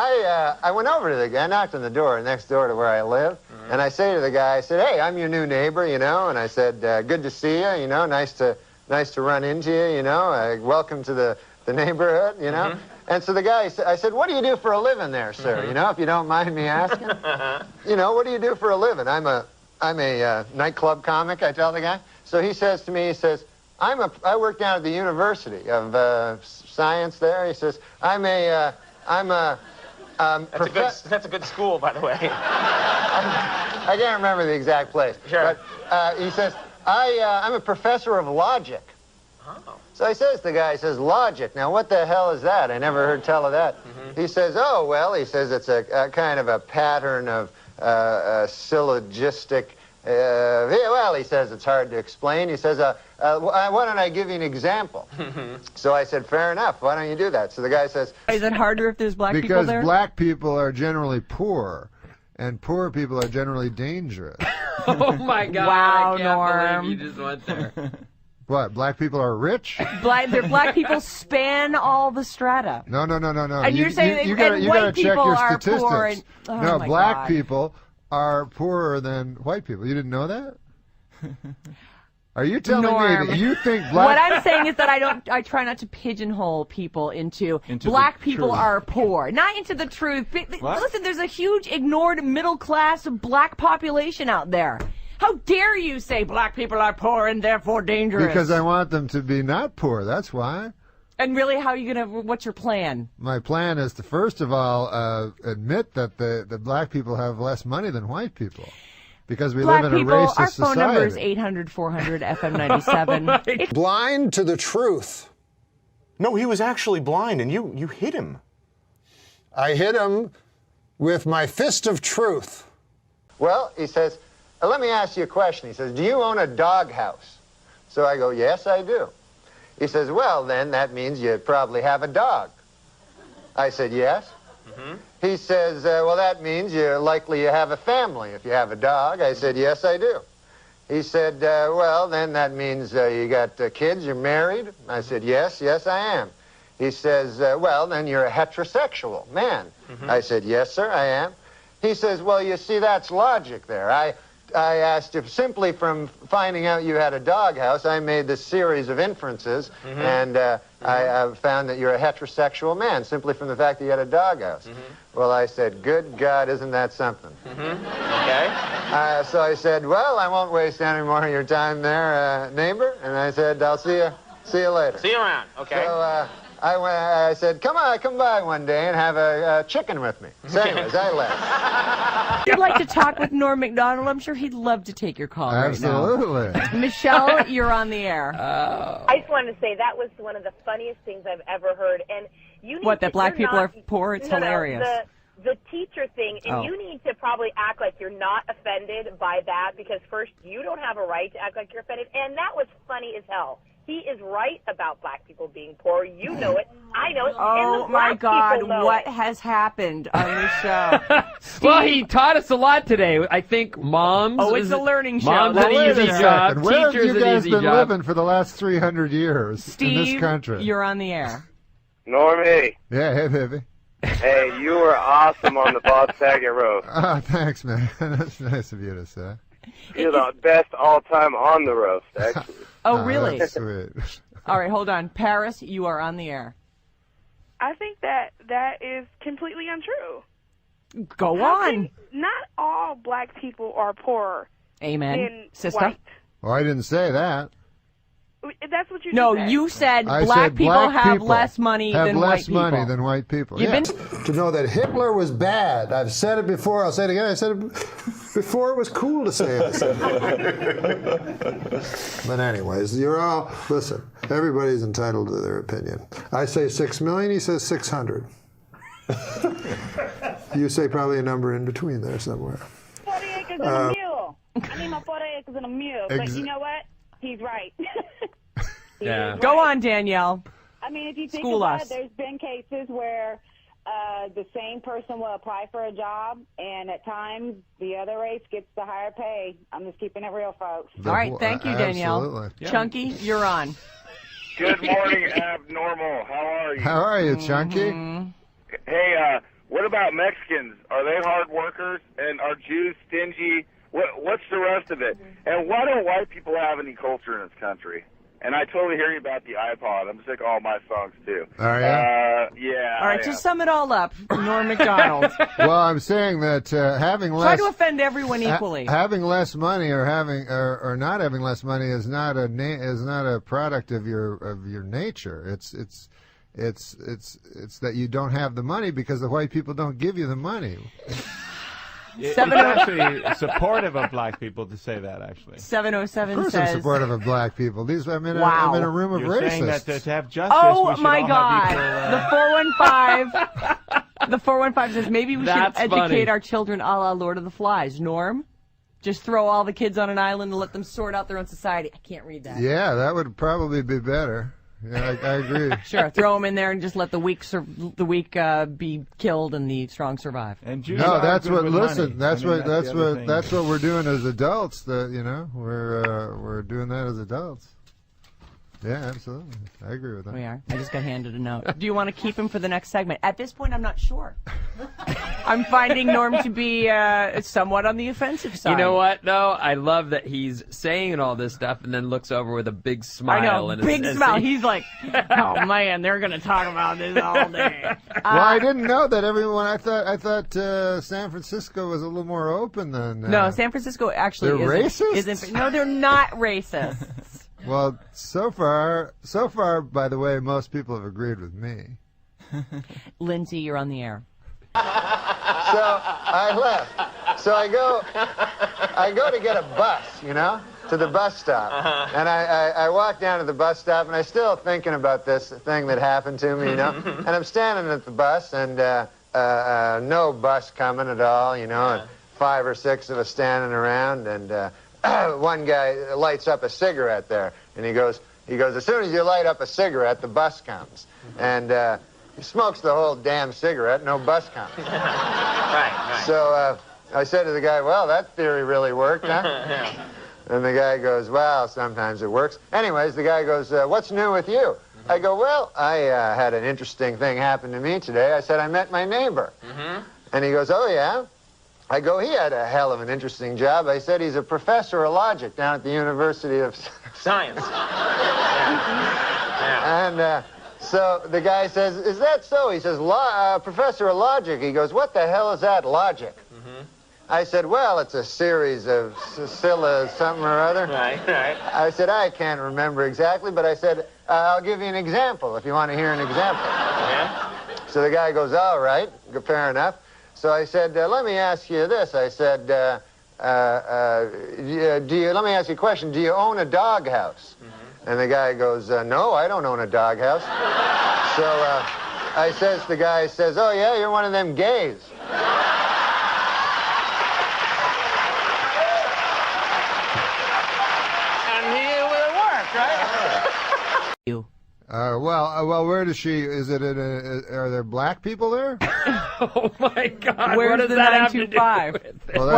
I went over to the guy, I knocked on the door next door to where I live, and I say to the guy, I said, hey, I'm your new neighbor, you know, and I said, good to see you, you know, nice to run into you, you know, welcome to the neighborhood, you know. And so the guy, I said, what do you do for a living there, sir, you know, if you don't mind me asking? You know, what do you do for a living? I'm a nightclub comic, I tell the guy. So he says to me, he says, I work down at the University of Science there. He says, that's a good school, by the way. I can't remember the exact place. Sure. But he says, I'm a professor of logic. Oh. So he says, the guy says, logic. Now, what the hell is that? I never heard tell of that. He says, oh, well, he says it's a kind of a pattern of syllogistic. Well, he says it's hard to explain. He says, why don't I give you an example? So I said, fair enough. Why don't you do that? So the guy says, is it harder if there's black people there? Because black people are generally poor, and poor people are generally dangerous. Oh, my God. Wow, I can't Norm. believe you just went there. What, black people are rich? Black people span all the strata. No. And you're saying you gotta white check people your are statistics. poor and, oh no, my black God. people are poorer than white people. You didn't know that? Are you telling Norm. me that you think black... What I'm saying is that I try not to pigeonhole people into black people truth. are poor, not into the truth. What? Listen, there's a huge ignored middle class black population out there. How dare you say black people are poor and therefore dangerous? Because I want them to be not poor, that's why. And really, how are you what's your plan? My plan is to, first of all, admit that the black people have less money than white people. Because we Black live in a people, racist our society. phone number is 800-400-FM97. Blind to the truth. No, he was actually blind, and you hit him. I hit him with my fist of truth. Well, he says, let me ask you a question. He says, do you own a doghouse? So I go, yes, I do. He says, well, then that means you probably have a dog. I said, yes. He says, well, that means you have a family if you have a dog. I said, yes, I do. He said, well, then that means you got kids, you're married. I said, yes, I am. He says, well, then you're a heterosexual man. I said, yes, sir, I am. He says, well, you see, that's logic there. I asked if simply from finding out you had a doghouse, I made this series of inferences, and I found that you're a heterosexual man simply from the fact that you had a doghouse. Well, I said, good God, isn't that something? Okay. So I said, well, I won't waste any more of your time there, neighbor. And I said, I'll see you later. See you around, okay. So I said, come by one day and have a chicken with me. So anyways, I left. If you'd like to talk with Norm Macdonald, I'm sure he'd love to take your call Absolutely. right now. Michelle, you're on the air. I just wanted to say that was one of the funniest things I've ever heard. And you need What, that black people are poor? It's hilarious. The teacher thing, and you need to probably act like you're not offended by that, because first, you don't have a right to act like you're offended, and that was funny as hell. He is right about black people being poor. You know it. I know it. Oh, my God. What has happened on this show? Well, he taught us a lot today. I think moms... Oh, it's a learning show. Moms an easy job. Where have Teachers you an guys easy been job. living for the last 300 years Steve, in this country? You're on the air. Normie. Yeah, hey, baby. Hey, you were awesome on the Bob Saget roast. Oh, thanks, man. That's nice of you to say. You're the best all-time on the roast, actually. Oh, really? That's sweet. All right, hold on. Paris, you are on the air. I think that is completely untrue. Go on. Not all black people are poorer Amen. than Sister? white. Well, I didn't say that. That's what you No, said. you said I black said people black have people less money have than less white people. money than white people. You've Yeah. been To know that Hitler was bad. I've said it before. I'll say it again. I said it before it was cool to say it. But anyways, you're all, listen, everybody's entitled to their opinion. I say 6 million, he says 600. You say probably a number in between there somewhere. 40 acres and a mule. I need my 40 acres and a mule. But you know what? He's right. Yeah. Go on, Danielle. I mean, if you think School about us. it, there's been cases where the same person will apply for a job, and at times the other race gets the higher pay. I'm just keeping it real, folks. All right, thank you, Danielle. Absolutely. Yeah. Chunky, you're on. Good morning, Abnormal. How are you? How are you, Chunky? Mm-hmm. Hey, What about Mexicans? Are they hard workers? And are Jews stingy? What's the rest of it? And why don't white people have any culture in this country? And I totally hear you about the iPod. I'm sick of all my songs, too. Yeah. All right, to sum it all up, Norm Macdonald. Well, I'm saying that having Try less to offend everyone equally. having less money or having or not having less money is not a product of your nature. It's that you don't have the money because the white people don't give you the money. It's actually supportive of black people to say that, actually. 707 Of course says... I'm supportive of black people. I'm in Wow. a room of You're saying racists. that to have justice, Oh, we should my all God. have equal, The 415 says maybe we should That's educate funny. our children a la Lord of the Flies. Norm? Just throw all the kids on an island and let them sort out their own society. I can't read that. Yeah, that would probably be better. Yeah, I agree. Sure, throw them in there and just let the weak be killed and the strong survive. And Jews No, are that's good what. with Listen, money. that's I mean, what. that's the other thing. That's what we're doing as adults. We're doing that as adults. Yeah, absolutely. I agree with that. We are. I just got handed a note. Do you want to keep him for the next segment? At this point, I'm not sure. I'm finding Norm to be somewhat on the offensive side. You know what, though? I love that he's saying all this stuff and then looks over with a big smile. I know, and big as smile. he- He's like, oh man, they're going to talk about this all day. Well, I didn't know that everyone. I thought San Francisco was a little more open than. No, San Francisco actually They're racist? isn't. No, they're not racist. Well, so far, by the way, most people have agreed with me. Lindsay, you're on the air. So I left. So I go to get a bus, to the bus stop. And I walk down to the bus stop, and I'm still thinking about this thing that happened to me, And I'm standing at the bus, and no bus coming at all, and 5 or 6 of us standing around, and one guy lights up a cigarette there, and he goes, as soon as you light up a cigarette, the bus comes. And he smokes the whole damn cigarette, no bus comes. Right. So I said to the guy, well, that theory really worked, huh? Yeah. And the guy goes, well, sometimes it works. Anyways, the guy goes, what's new with you? I go, well, I had an interesting thing happen to me today. I said, I met my neighbor. And he goes, oh, yeah? I go, he had a hell of an interesting job. I said, he's a professor of logic down at the University of Science. Yeah. And so the guy says, is that so? He says, professor of logic. He goes, what the hell is that, logic? I said, well, it's a series of Scylla something or other. Right. I said, I can't remember exactly, but I said, I'll give you an example if you want to hear an example. Yeah. So the guy goes, all right, fair enough. So I said, let me ask you this. I said, let me ask you a question. Do you own a doghouse? And the guy goes, no, I don't own a doghouse. So the guy says, oh, yeah, you're one of them gays. And it worked, right? You. Well, where does she? Is it? Are there black people there? Oh my God! Where's what does the that have to do 925? with it? Well,